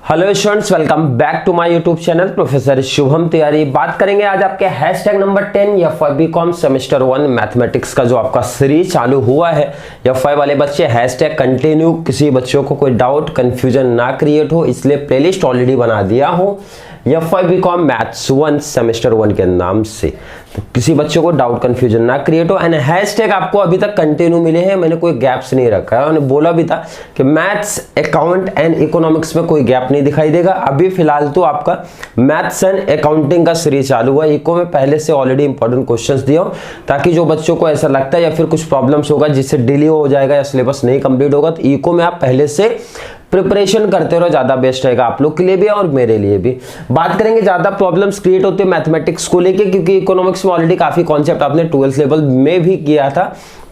Hello students, welcome back to my YouTube channel professor Shubham Tiwari. बात करेंगे आज आपके hashtag number 10 F BCom semester 1 mathematics का जो आपका सीरीज चालू हुआ है। एफ वाले बच्चे हैशटैग कंटिन्यू, किसी बच्चों को कोई डाउट कंफ्यूजन ना क्रिएट हो इसलिए प्लेलिस्ट ऑलरेडी बना दिया हूँ एफ बीकॉम मैथ्स 1 सेमेस्टर 1 के नाम से। तो किसी बच्चों को डाउट कंफ्यूजन ना क्रिएट हो। एंड हैशटैग आपको अभी तक कंटिन्यू मिले हैं, मैंने कोई गैप्स नहीं रखा है। मैंने बोला भी था कि मैथ्स, अकाउंट एंड इकोनॉमिक्स में कोई गैप नहीं दिखाई देगा। अभी फिलहाल तो आपका मैथ्स एंड अकाउंटिंग का सीरीज चालू हुआ। इको में पहले से ऑलरेडी इंपॉर्टेंट क्वेश्चंस दिया हूं, ताकि जो बच्चों को ऐसा लगता है या फिर कुछ प्रॉब्लम्स होगा जिससे डिले हो जाएगा या सिलेबस नहीं कंप्लीट होगा, तो इको में आप पहले से प्रिपरेशन करते रहो, ज्यादा बेस्ट रहेगा आप लोग के लिए भी और मेरे लिए भी। बात करेंगे ज्यादा प्रॉब्लम्स क्रिएट होते हैं मैथमेटिक्स को लेके, क्योंकि इकोनॉमिक्स में ऑलरेडी काफी कॉन्सेप्ट आपने 12th लेवल में भी किया था।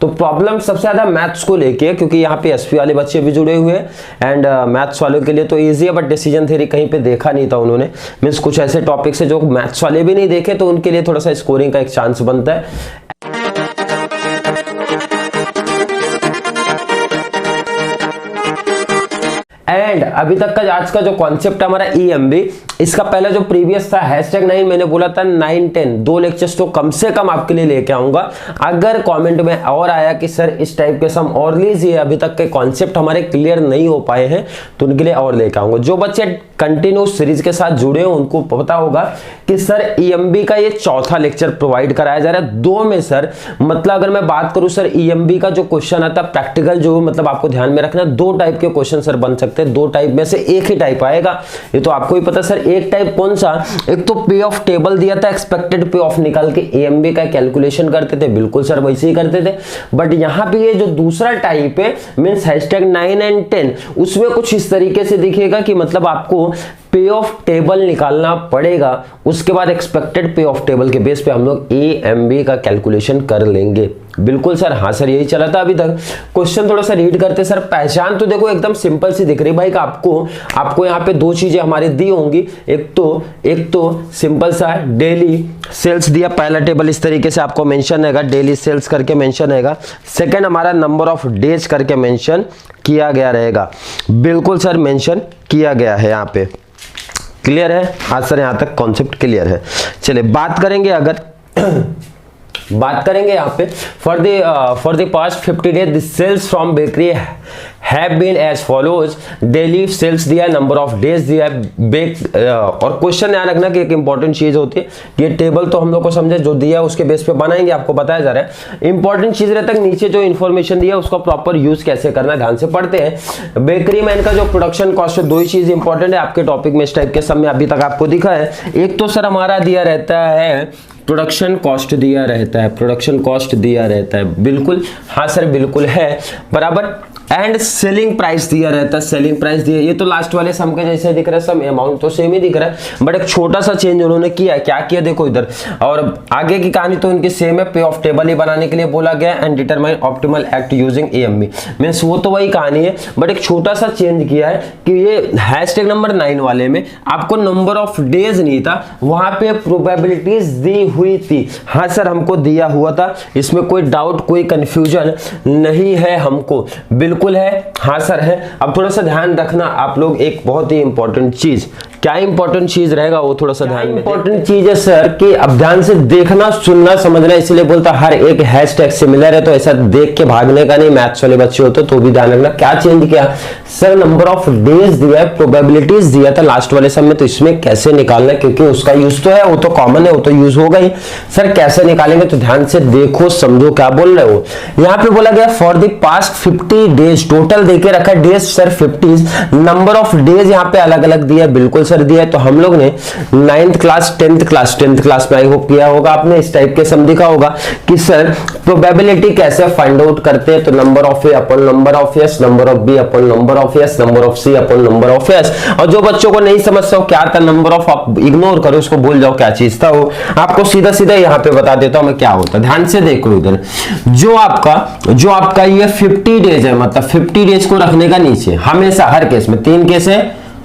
तो प्रॉब्लम सबसे ज्यादा मैथ्स को लेके, क्योंकि यहाँ पे एसपी वाले बच्चे भी जुड़े हुए हैं एंड मैथ्स वालों के लिए तो इजी है, बट डिसीजन थ्योरी कहीं पे देखा नहीं था उन्होंने। मीन्स कुछ ऐसे टॉपिक्स है जो मैथ्स वाले भी नहीं देखे, तो उनके लिए थोड़ा सा स्कोरिंग का एक चांस बनता है। एंड अभी तक का आज का जो कॉन्सेप्ट हमारा ईएमबी, इसका पहला जो प्रीवियस था हैशटैग 9, मैंने बोला था 9, 10 दो लेक्चर्स तो कम से कम आपके लिए लेके आऊंगा। अगर कमेंट में और आया कि सर इस टाइप के सम और लीजिए, अभी तक के कॉन्सेप्ट हमारे क्लियर नहीं हो पाए हैं, तो उनके लिए और लेके आऊंगा। जो बच्चे कंटिन्यू सीरीज के साथ जुड़े हो उनको पता होगा कि सर ईएमबी का ये चौथा लेक्चर प्रोवाइड कराया जा रहा है। दो में सर, मतलब अगर मैं बात करूं सर, ईएमबी का जो क्वेश्चन आता है प्रैक्टिकल, जो मतलब आपको ध्यान में रखना, दो टाइप के क्वेश्चन सर बन सकते हैं। दो टाइप में से एक ही टाइप आएगा, ये तो आपको ही पता। सर एक टाइप कौन सा? एक तो पे ऑफ टेबल दिया था, एक्सपेक्टेड पे ऑफ निकाल के ईएमबी का कैलकुलेशन करते थे, बिल्कुल सर वैसे ही करते थे। बट यहाँ पे ये जो दूसरा टाइप है मींस हैशटैग 9 एंड 10, उसमें कुछ इस तरीके से दिखेगा कि मतलब आपको पे ऑफ टेबल निकालना पड़ेगा, उसके बाद एक्सपेक्टेड पे ऑफ टेबल के बेस पे हम लोग ईएमबी का कैलकुलेशन कर लेंगे। बिल्कुल सर, हाँ सर यही चला था अभी तक। क्वेश्चन थोड़ा सा रीड करते सर। पहचान तो देखो एकदम सिंपल सी दिख रही भाई का आपको यहाँ पे दो चीजें हमारी दी होंगी। एक तो सिंपल सा डेली सेल्स दिया, पहला टेबल इस तरीके से आपको मेंशन रहेगा, डेली सेल्स करके मेंशन रहेगा। सेकंड हमारा नंबर ऑफ डेज करके मेंशन किया गया रहेगा। बिल्कुल सर मेंशन किया गया है यहाँ पे। क्लियर है? हाँ सर यहाँ तक कॉन्सेप्ट क्लियर है। चलिए बात करेंगे यहाँ पे for the past 50 days the sales from bakery have been as follows. Daily sales दिया है, नंबर ऑफ डेज दिया है, और क्वेश्चन ध्यान रखना कि एक इंपॉर्टेंट चीज होती है, ये टेबल तो हम लोग को समझे जो दिया है उसके बेस पे बनाएंगे, आपको बताया जा रहा है। इंपॉर्टेंट चीज रहता है नीचे जो इन्फॉर्मेशन दिया है उसका प्रॉपर यूज कैसे करना है, ध्यान से पढ़ते हैं। बेकरी मैन का जो प्रोडक्शन कॉस्ट है, दो ही चीज इंपॉर्टेंट है आपके टॉपिक में, इस टाइप के सब में अभी तक आपको दिखा है। एक तो सर हमारा दिया रहता है प्रोडक्शन कॉस्ट दिया रहता है, प्रोडक्शन कॉस्ट दिया रहता है, बिल्कुल हाँ सर बिल्कुल है बराबर। एंड सेलिंग प्राइस दिया रहता है, सेलिंग प्राइस दिया, ये तो लास्ट वाले सम के जैसे दिख रहा है, सम अमाउंट तो सेम ही दिख रहा है, बट एक छोटा सा चेंज उन्होंने किया। क्या किया देखो इधर, और आगे की कहानी तो उनकी सेम है। पे ऑफ टेबल ही बनाने के लिए बोला गया and determine optimal act using EMB, means वो तो वही कहानी है, बट एक छोटा सा चेंज किया है कि ये हैशटैग नंबर 9 वाले में आपको नंबर ऑफ डेज नहीं था, वहां पे प्रोबेबिलिटीज दी हुई थी। हाँ सर हमको दिया हुआ था, इसमें कोई डाउट कोई कंफ्यूजन नहीं है हमको, बिल्कुल है, हाँ सर है। अब थोड़ा सा ध्यान रखना आप लोग, एक बहुत ही इंपॉर्टेंट चीज, क्या इंपॉर्टेंट चीज रहेगा वो थोड़ा सा ध्यान में। इंपॉर्टेंट चीज है सर कि अब ध्यान से देखना, सुनना, समझना, इसलिए बोलता हर एक हैशटैग सिमिलर है, तो ऐसा देख के भागने का नहीं। मैथ्स वाले बच्चे होते तो भी ध्यान रखना। क्या चेंज किया सर? नंबर ऑफ डेज दिया है, प्रोबेबिलिटीज दिया था लास्ट वाले सब में, तो इसमें कैसे निकालना है, क्योंकि उसका यूज तो है, वो तो कॉमन है, वो तो यूज होगा ही। सर कैसे निकालेंगे, तो ध्यान से देखो समझो क्या बोल रहे हो। यहाँ पे बोला गया for the past 50 days, total देके रखा है days sir 50, number of days यहाँ पे अलग अलग दिया, बिल्कुल सर दिया है। तो हम लोग ने 9th क्लास 10th क्लास में आई होप किया होगा आपने, इस टाइप के सम दिखा होगा कि सर प्रोबेबिलिटी कैसे फाइंड आउट करते हैं। तो number of A upon number of S, number of B upon number of S, number of C upon number of S. और जो बच्चों को नहीं समझता हो क्या था नंबर ऑफ, आप इग्नोर करो उसको, भूल जाओ क्या चीज था वो, आपको सीधा सीधा यहाँ पे बता देता हूं मैं क्या होता। ध्यान से देखो इधर, जो आपका ये 50 डेज है, मतलब 50 डेज को रखने का नीचे हमेशा हर केस में 3 केस है,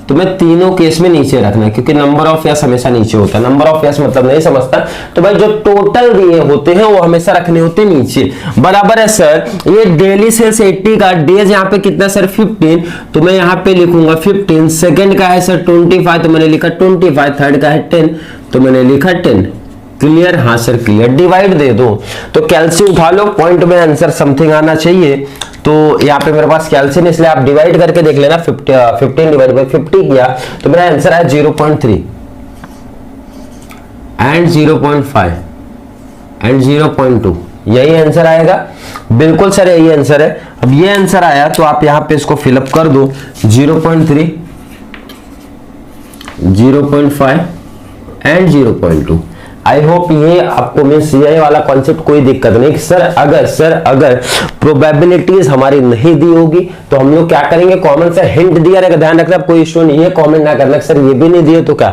तुम्हें तीनों केस में नीचे रखना है, क्योंकि नंबर ऑफ यस हमेशा नीचे होता है। नंबर ऑफ यस मतलब नहीं समझता तो भाई जो टोटल दिए होते हैं वो हमेशा रखने होते हैं नीचे। बराबर है सर, ये डेली सेल्स 80 का डेज यहाँ पे कितना सर 15, तो मैं यहाँ पे लिखूंगा 15। सेकंड का है सर 25, तो मैंने लिखा 25। थर्ड का है 10, तो मैंने लिखा 10। क्लियर? हाँ सर क्लियर। डिवाइड दे दो, तो कैलसी उठा लो, पॉइंट में आंसर समथिंग आना चाहिए। तो यहाँ पे मेरे पास कैलसी नहीं, इसलिए आप डिवाइड करके देख लेना। 15 डिवाइड बाई 50 किया तो मेरा आंसर आया 0.3 एंड 0.5 एंड 0.2, यही आंसर आएगा। बिल्कुल सर यही आंसर है। अब ये आंसर आया तो आप यहाँ पे इसको फिलअप कर दो, 0.3, 0.5 एंड 0.2। आई होप ये आपको मीन्स ये वाला कॉन्सेप्ट कोई दिक्कत नहीं। सर अगर प्रोबेबिलिटीज हमारी नहीं दी होगी तो हम लोग क्या करेंगे, कॉमन से हिंट दिया रहेगा, ध्यान रखना। कोई इश्यू नहीं है, कमेंट ना करना सर ये भी नहीं दिए तो क्या,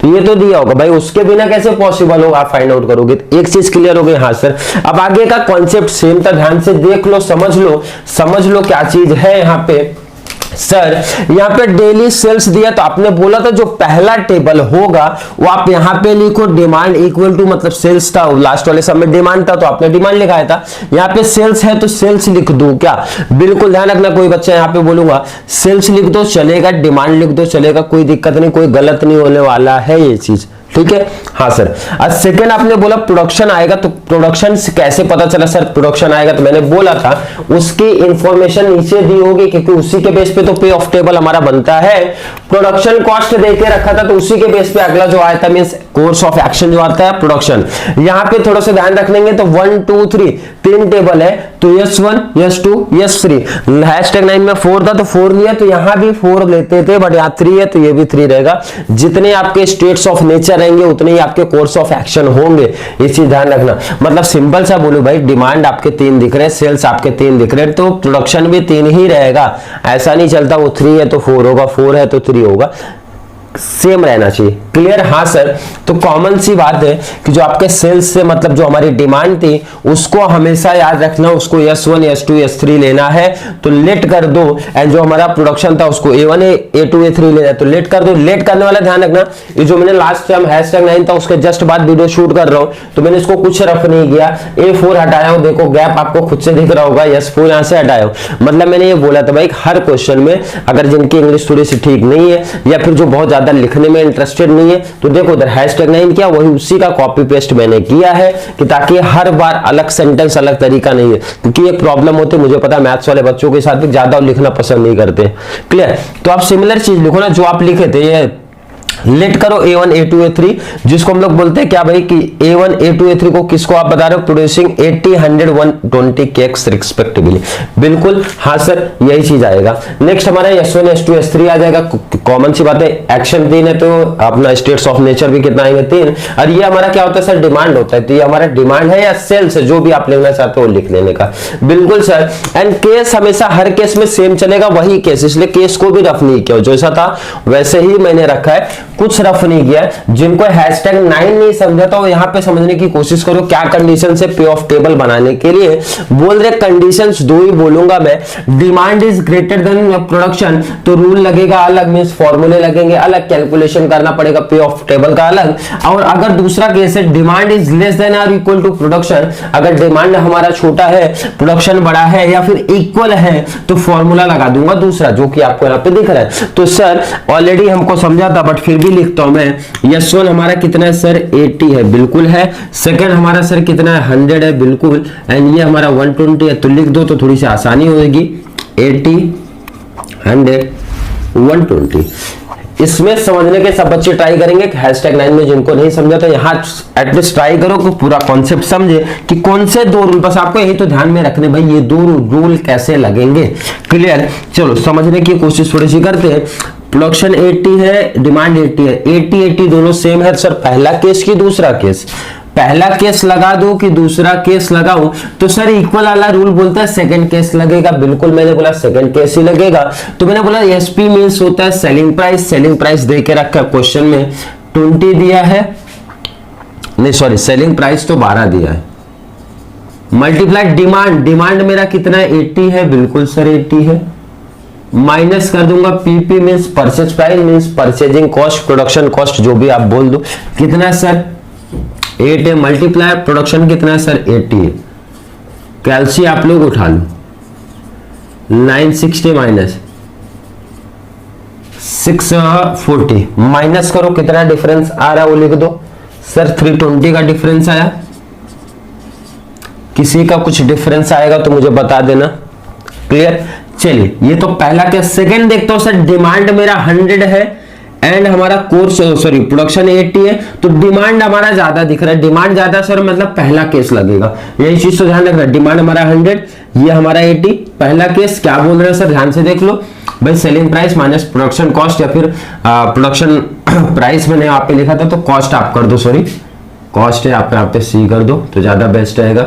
तो ये तो दिया होगा भाई, उसके बिना कैसे पॉसिबल होगा, आप फाइंड आउट करोगे। तो एक चीज क्लियर हो गई। हाँ सर, अब आगे का कॉन्सेप्ट सेम था, ध्यान से देख लो, समझ लो क्या चीज है यहाँ पे। सर यहाँ पे डेली सेल्स दिया, तो आपने बोला था जो पहला टेबल होगा वो आप यहाँ पे लिखो डिमांड इक्वल टू, मतलब सेल्स था, लास्ट वाले सब में डिमांड था तो आपने डिमांड लिखाया था। यहाँ पे सेल्स है तो सेल्स लिख दो क्या, बिल्कुल ध्यान रखना। कोई बच्चा यहाँ पे बोलूंगा सेल्स लिख दो चलेगा, डिमांड लिख दो चलेगा, कोई दिक्कत नहीं, कोई गलत नहीं होने वाला है ये चीज, ठीक है। हाँ सर, आज सेकंड आपने बोला प्रोडक्शन आएगा, तो प्रोडक्शन कैसे पता चला सर प्रोडक्शन आएगा, तो मैंने बोला था उसकी इंफॉर्मेशन नीचे दी होगी, क्योंकि उसी के बेस पे तो पे ऑफ टेबल हमारा बनता है। प्रोडक्शन कॉस्ट देके रखा था तो उसी के बेस पे अगला जो आया था मींस कोर्स ऑफ एक्शन जो आता है प्रोडक्शन। यहाँ पे थोड़ा सा ध्यान रखेंगे तो 1 2 3 तीन टेबल है, तो S1 S2 S3, #9 में 4 था तो 4 लिया, तो यहाँ भी 4 लेते थे, बट यहाँ 3 है तो ये भी 3 रहेगा। जितने आपके स्टेट्स ऑफ नेचर रहेंगे उतने ही आपके कोर्स ऑफ एक्शन होंगे, ये चीज ध्यान रखना। मतलब सिंपल सा बोलो भाई, डिमांड आपके 3 दिख रहे हैं, सेल्स आपके 3 दिख रहे हैं, तो प्रोडक्शन भी 3 ही रहेगा। ऐसा नहीं चलता वो 3 है तो 4 होगा, 4 है तो 3 होगा, सेम रहना चाहिए। क्लियर? हाँ सर, तो कॉमन सी बात है कि जो आपके सेल्स से मतलब जो हमारी डिमांड थी उसको हमेशा याद रखना, उसको S1 S2 S3 लेना है, तो लेट कर दो। एंड जो हमारा प्रोडक्शन था उसको A1 A2 A3 लेना है, तो लेट कर दो। लेट करने वाला ध्यान रखना, ये जो मैंने लास्ट टाइम #9 था उसके जस्ट बाद वीडियो शूट कर रहा हूं, तो मैंने इसको कुछ रफ नहीं किया, A4 हटाया हूं, देखो गैप आपको खुद से दिख रहा होगा, S4 यहां से हटाया हूं। मतलब मैंने ये बोला था भाई हर क्वेश्चन में अगर जिनकी इंग्लिश थोड़ी सी ठीक नहीं है या फिर जो बहुत ज्यादा लिखने में इंटरेस्टेड नहीं है, तो देखो उधर #9 किया, वही उसी का कॉपी पेस्ट मैंने किया है, कि ताकि हर बार अलग सेंटेंस अलग तरीका नहीं है, क्योंकि एक प्रॉब्लम होती है, मुझे पता है मैथ्स वाले बच्चों के साथ भी ज्यादा लिखना पसंद नहीं करते। क्लियर? तो आप सिमिलर चीज लिखो ना जो आप लिखे थे, ये लेट करो A1 A2 A3, जिसको हम लोग बोलते हैं क्या भाई कि A1 A2 A3 को किसको आप बता रहे हो, प्रोड्यूसिंग 80 100 120 केक्स रिस्पेक्टिवली। बिल्कुल हाँ सर, यही चीज आएगा। नेक्स्ट हमारा S1 S2 S3 आ जाएगा, कॉमन सी बात है, एक्शन 3 है तो अपना स्टेट्स ऑफ नेचर भी कितना आएंगे 3, और ये हमारा क्या होता है सर डिमांड होता है, तो ये हमारा डिमांड है या सेल्स है, जो भी आप लिखना चाहते हो लिख लेने का। बिल्कुल सर, एंड केस हमेशा हर केस में सेम चलेगा, वही केस, इसलिए केस को भी रफ नहीं किया, जैसा था वैसे ही मैंने रखा है, कुछ रफ नहीं किया। जिनको #9 नहीं समझा था वो यहाँ पे समझने की कोशिश करो, क्या कंडीशन से पे ऑफ टेबल बनाने के लिए बोल रहे। कंडीशंस 2 ही बोलूंगा मैं, demand is greater than production, तो रूल लगेगा अलग, मींस फॉर्मूले लगेंगे अलग, कैलकुलेशन करना पड़ेगा पे ऑफ टेबल का अलग। और अगर दूसरा केस है डिमांड इज लेस देन और इक्वल टू प्रोडक्शन, अगर डिमांड हमारा छोटा है प्रोडक्शन बड़ा है या फिर इक्वल है, तो फॉर्मूला लगा दूंगा दूसरा, जो कि आपको यहाँ पे दिख रहा है। तो सर ऑलरेडी हमको समझा था, बट फिर भी लिखता हूं मैं। S1 हमारा कितना है सर 80 है, बिल्कुल है। सेकंड हमारा सर कितना है 100 है, बिल्कुल। एंड ये हमारा 120 है, तो लिख दो तो थोड़ी सी आसानी होगी, 80 100 120। इसमें समझने के सब बच्चे ट्राई करेंगे कि #9 में जिनको नहीं समझा तो यहाँ एटलीस्ट ट्राई करो कि पूरा कॉन्सेप्ट समझे कि कौन से 2 रूल, बस आपको यही तो ध्यान में रखने भाई ये 2 रूल कैसे लगेंगे। क्लियर? चलो समझने की कोशिश थोड़ी सी करते हैं। प्रोडक्शन 80 है, डिमांड 80 है, 80 दोनों सेम है सर, पहला केस की दूसरा केस, पहला केस लगा दो कि दूसरा केस लगाऊं, तो सर इक्वल वाला रूल बोलता है सेकंड केस लगेगा, बिल्कुल मैंने बोला सेकंड केस ही लगेगा। तो मैंने बोला एसपी मींस होता है सेलिंग प्राइस, सेलिंग प्राइस दे के रखा क्वेश्चन में 20 दिया है, नहीं सॉरी सेलिंग प्राइस तो 12 दिया है, मल्टीप्लाई डिमांड, डिमांड मेरा कितना है 80 है, बिल्कुल सर 80 है, माइनस कर दूंगा PP means purchase price means purchasing cost, production cost जो भी आप बोल दो। कितना है सर 8 है, मल्टीप्लाई प्रोडक्शन कितना है सर 80 है। कैलसी आप लोग उठा लो 960 माइनस 640 माइनस करो, कितना डिफरेंस आ रहा है वो लिख दो सर। 320 का डिफरेंस आया। किसी का कुछ डिफरेंस आएगा तो मुझे बता देना। क्लियर। चलिए ये तो पहला केस। सेकंड देखता हूं सर, डिमांड मेरा 100 है एंड हमारा कोर्स सॉरी प्रोडक्शन 80 है, तो डिमांड हमारा ज्यादा दिख रहा है। डिमांड ज्यादा सर मतलब पहला केस लगेगा, यही चीज तो ध्यान रखना। डिमांड हमारा 100, ये हमारा 80। पहला केस क्या बोल रहे हैं सर, ध्यान से देख लो भाई। Selling price minus production cost, या फिर प्रोडक्शन प्राइस मैंने यहाँ पे लिखा था तो कॉस्ट आप कर दो, सॉरी कॉस्ट है आप यहाँ पे सी कर दो तो ज्यादा बेस्ट रहेगा।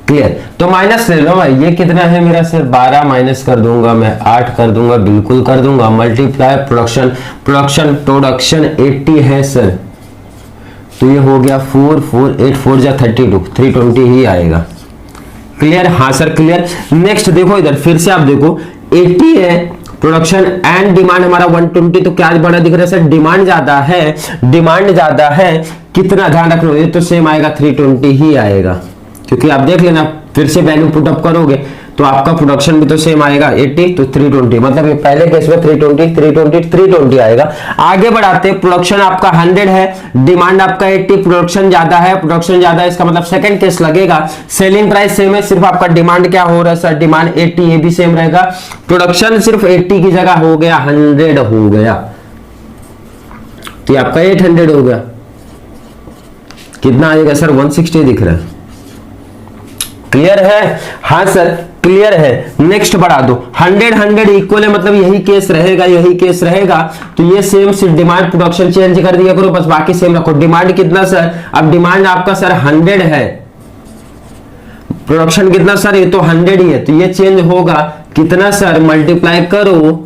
क्लियर। तो माइनस ले लो भाई, ये कितना है मेरा सर 12 माइनस कर दूंगा मैं 8 कर दूंगा, बिल्कुल कर दूंगा। मल्टीप्लाई प्रोडक्शन 80 है सर, तो ये हो गया 4 4 8 4 जा 32, 320 ही आएगा। क्लियर। हाँ सर क्लियर। नेक्स्ट देखो इधर फिर से आप देखो 80 है प्रोडक्शन एंड डिमांड हमारा 120, तो क्या बड़ा दिख रहा है सर, डिमांड ज्यादा है। डिमांड ज्यादा है कितना, ध्यान रख लो ये तो सेम आएगा 320 ही आएगा, क्योंकि आप देख लेना फिर से वैल्यू पुट अप करोगे तो आपका प्रोडक्शन भी तो सेम आएगा 80 तो 320, मतलब ये पहले केस में 320 आएगा। आगे बढ़ाते, प्रोडक्शन आपका 100 है, डिमांड आपका 80, प्रोडक्शन ज्यादा है। प्रोडक्शन ज्यादा है इसका मतलब सेकंड केस लगेगा। सेलिंग प्राइस सेम है, सिर्फ आपका डिमांड क्या हो रहा है सर, डिमांड 80, ये भी सेम रहेगा। प्रोडक्शन सिर्फ 80 की जगह हो गया 100 हो गया, तो आपका 800 हो गया। कितना आएगा सर 160 दिख रहा है। क्लियर है। हाँ सर क्लियर है। नेक्स्ट बढ़ा दो 100 इक्वल है, मतलब यही केस रहेगा, तो ये सेम सिर्फ डिमांड प्रोडक्शन चेंज कर दिया करो, बस बाकी सेम रखो। डिमांड कितना सर, अब डिमांड आपका सर 100 है, प्रोडक्शन कितना सर, ये तो 100 ही है, तो ये चेंज होगा कितना सर, मल्टीप्लाई करो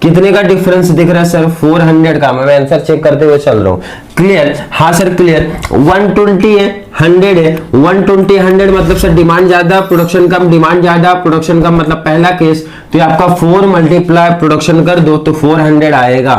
कितने का डिफरेंस दिख रहा है सर 400 का। मैं आंसर चेक करते हुए चल रहा हूं। क्लियर। हाँ सर क्लियर। 120 है 100 है, 120 100 मतलब सर डिमांड ज्यादा प्रोडक्शन कम, डिमांड ज्यादा प्रोडक्शन कम, मतलब पहला केस। तो ये आपका 4 मल्टीप्लाई प्रोडक्शन कर दो तो 400 आएगा।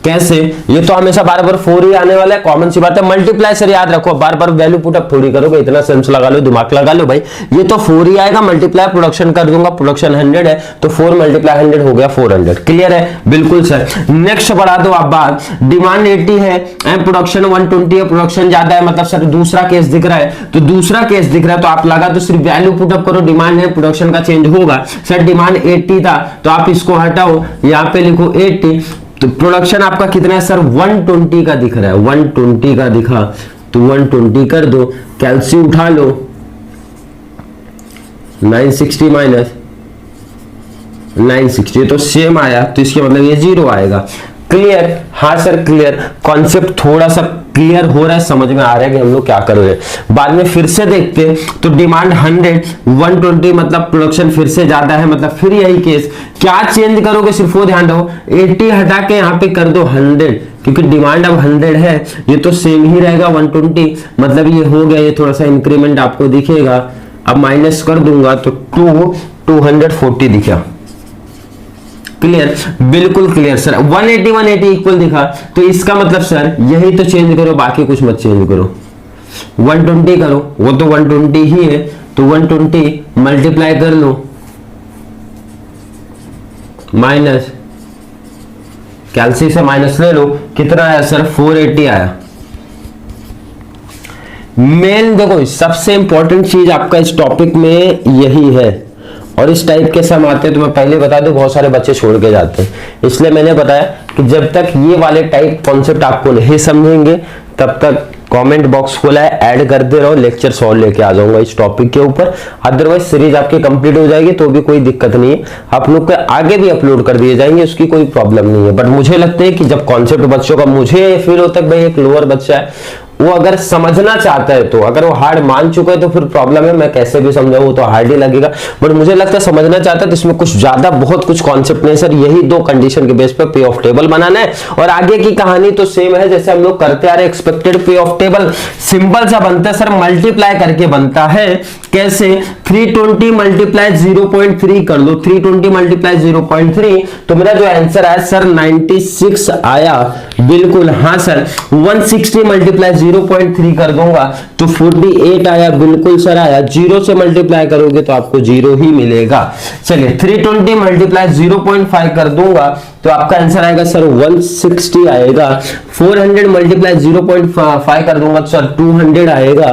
कैसे, ये तो हमेशा बार बार 4 ही आने वाला है, कॉमन सी बात है। मल्टीप्लाई सर याद रखो, बार बार वैल्यू पुट अप थोड़ी करोगे, इतना सेंस लगा लो, दिमाग लगा लो भाई। ये तो 4 ही आएगा, मल्टीप्लाई प्रोडक्शन कर दूंगा, प्रोडक्शन 100 है तो 4 मल्टीप्लाई 100 हो गया 400। क्लियर है, बिल्कुल सर। नेक्स्ट बढ़ा दो आप बात, डिमांड 80 है एंड प्रोडक्शन 120 है, प्रोडक्शन ज्यादा है, मतलब सर दूसरा केस दिख रहा है, तो दूसरा केस दिख रहा है तो आप लगा तो सिर्फ वैल्यू पुट अप करो, डिमांड है प्रोडक्शन का चेंज होगा। सर डिमांड 80 था तो आप इसको हटाओ, यहाँ पे लिखो 80, तो प्रोडक्शन आपका कितना है सर 120 का दिख रहा है, 120 का दिखा तो 120 कर दो। कैलसी उठा लो 960 माइनस 960 तो सेम आया, तो इसके मतलब ये 0 आएगा। क्लियर। हाँ सर क्लियर। कॉन्सेप्ट थोड़ा सा क्लियर हो रहा है, समझ में आ रहा है कि हम लोग क्या कर रहे हैं। बाद में फिर से देखते हैं, तो डिमांड 100 120 मतलब प्रोडक्शन फिर से ज्यादा है, मतलब फिर यही केस। क्या चेंज करोगे सिर्फ वो ध्यान रखो, 80 हटा के यहाँ पे कर दो 100, क्योंकि डिमांड अब 100 है, ये तो सेम ही रहेगा 120, मतलब ये हो गया, ये थोड़ा सा इंक्रीमेंट आपको दिखेगा। अब माइनस कर दूंगा तो 240 दिखा। क्लियर, बिल्कुल क्लियर सर। 180 इक्वल दिखा, तो इसका मतलब सर यही तो चेंज करो, बाकी कुछ मत चेंज करो। 120 करो, वो तो 120 ही है, तो 120 मल्टीप्लाई कर लो माइनस कैलसी से माइनस ले लो, कितना आया सर 480 आया। मेन देखो सबसे इंपॉर्टेंट चीज आपका इस टॉपिक में यही है, और इस टाइप के सम आते हैं तो मैं पहले बता दूं बहुत सारे बच्चे छोड़ के जाते हैं, इसलिए मैंने बताया कि जब तक ये वाले टाइप कॉन्सेप्ट आपको नहीं समझेंगे तब तक कमेंट बॉक्स खोला है, ऐड करते रहो, लेक्चर सॉल्व लेके आ जाऊंगा इस टॉपिक के ऊपर। अदरवाइज सीरीज आपकी कंप्लीट हो जाएगी तो भी कोई दिक्कत नहीं है, आप लोग के आगे भी अपलोड कर दिए जाएंगे, उसकी कोई प्रॉब्लम नहीं है। बट मुझे लगता है कि जब कॉन्सेप्ट बच्चों का, मुझे फील होता है भाई एक लोअर बच्चा है वो अगर समझना चाहता है तो, अगर वो हार्ड मान चुका है तो फिर प्रॉब्लम है, मैं कैसे भी समझाऊं तो हार्ड ही लगेगा। बट मुझे लगता है समझना चाहता है तो इसमें कुछ ज्यादा बहुत कुछ कॉन्सेप्ट नहीं सर, यही दो कंडीशन के बेस पे पे ऑफ टेबल बनाना है और आगे की कहानी तो सेम है जैसे हम लोग करते आ रहे। एक्सपेक्टेड पे ऑफ टेबल सिंपल सा बनता है सर, मल्टीप्लाई करके बनता है। कैसे? 320 मल्टीप्लाई 0.3 कर लो, 320 मल्टीप्लाई 0.3, तो मेरा जो आंसर आया सर 96 आया। बिल्कुल हाँ सर। 160 मल्टीप्लाई 0.3 कर दूंगा तो 48 आया। बिल्कुल सर आया। 0 से मल्टीप्लाई करोगे तो आपको 0 ही मिलेगा। चलिए 320 मल्टीप्लाई 0.5 कर दूंगा तो आपका आंसर आएगा सर 160 आएगा। 400 मल्टीप्लाई 0.5 कर दूंगा तो सर 200 आएगा।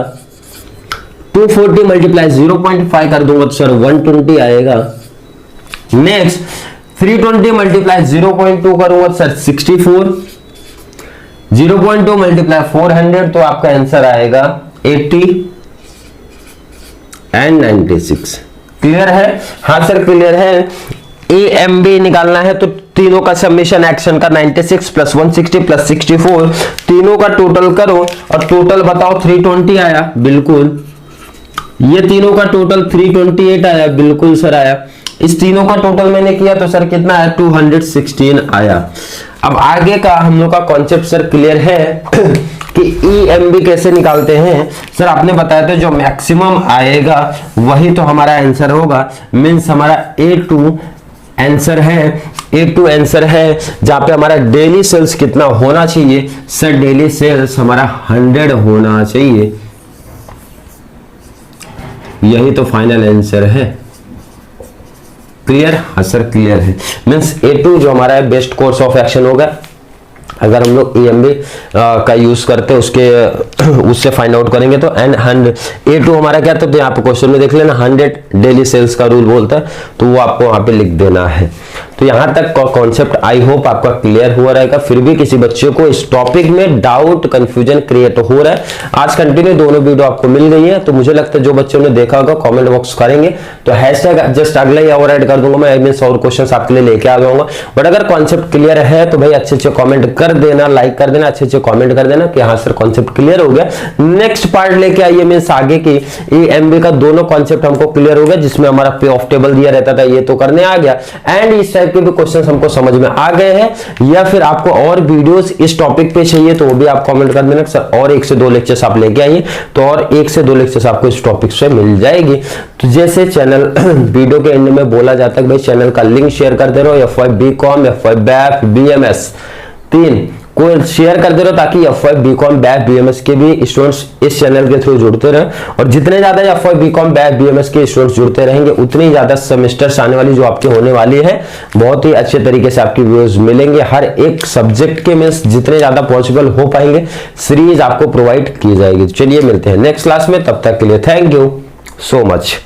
240 मल्टीप्लाई 0.5 कर दूंगा तो सर 120 आएगा। नेक्स्ट 320 मल्टीप्लाई 0.2 करूंगा तो सर 64। 0.2 मल्टीप्लाई 400 तो आपका आंसर आएगा 80 एंड 96। क्लियर है? हाँ सर क्लियर है। AMB निकालना है तो तीनों का समेशन एक्शन का 96 प्लस 160 प्लस 64, तीनों का टोटल करो और टोटल बताओ। 320 आया। बिल्कुल। ये तीनों का टोटल 328 आया। बिल्कुल सर आया। इस तीनों का टोटल मैंने किया तो सर कितना आया? 216 आया। अब आगे का हम लोग का कॉन्सेप्ट सर क्लियर है कि EMB कैसे निकालते हैं। सर आपने बताया था जो मैक्सिमम आएगा वही तो हमारा आंसर होगा। मीन्स हमारा A2 आंसर है। A2 आंसर है जहां पे हमारा डेली सेल्स कितना होना चाहिए सर? डेली सेल्स हमारा 100 होना चाहिए। यही तो फाइनल आंसर है। क्लियर? हाँ सर क्लियर है। मीन्स A2 जो हमारा है बेस्ट कोर्स ऑफ एक्शन होगा अगर हम लोग EMB का यूज करते उससे फाइंड आउट करेंगे तो। एंड A2 हमारा क्या, तो यहाँ पे क्वेश्चन में देख लेना 100 डेली सेल्स का रूल बोलता है तो वो आपको वहां पे लिख देना है। तो यहां तक कॉन्सेप्ट आई होप आपका क्लियर हुआ रहेगा। फिर भी किसी बच्चे को इस टॉपिक में डाउट कंफ्यूजन क्रिएट हो रहा है, आज कंटिन्यू दोनों वीडियो आपको मिल गई है तो मुझे लगता है जो बच्चों ने देखा होगा कमेंट बॉक्स करेंगे तो हैशटैग जस्ट अगला ही और ऐड कर दूंगा मैं। मींस और क्वेश्चंस आपके लिए लेके आ जाऊंगा। बट अगर कॉन्सेप्ट क्लियर है तो भाई अच्छे अच्छे कमेंट कर देना, लाइक कर देना, अच्छे अच्छे कमेंट कर देना कि हाँ सर कॉन्सेप्ट क्लियर हो गया। नेक्स्ट पार्ट लेके आइए। मींस आगे की EMB का दोनों कॉन्सेप्ट हमको क्लियर हो गया जिसमें हमारा पे ऑफ टेबल दिया रहता था, ये तो करने आ गया। एंड इस टाइप के भी क्वेश्चंस हमको समझ में आ गए हैं या फिर आपको और वीडियोस इस टॉपिक पे चाहिए तो वो भी आप कमेंट कर देना सर। और 1 से 2 लेक्चर्स आप लेके आइए तो और 1 से 2 लेक्चर्स आपको इस टॉपिक से मिल जाएगी। तो जैसे चैनल वीडियो के एंड में बोला जाता है भाई चैनल का लिंक शेयर कर दे रहे हो। FY BCom, FY BAF, BMS 3 को शेयर कर दे रहे हो ताकि FY BCom, BAF, BMS के भी स्टूडेंट्स इस चैनल के थ्रू जुड़ते रहे। और जितने ज्यादा FY BCom, BAF, BMS के स्टूडेंट्स जुड़ते रहेंगे उतनी ज्यादा सेमेस्टर्स आने वाली जो आपकी होने वाली है बहुत ही अच्छे तरीके से आपकी व्यूज मिलेंगे। हर एक सब्जेक्ट के में जितने ज्यादा पॉसिबल हो पाएंगे सीरीज आपको प्रोवाइड की जाएगी। चलिए मिलते हैं नेक्स्ट क्लास में, तब तक के लिए थैंक यू सो मच।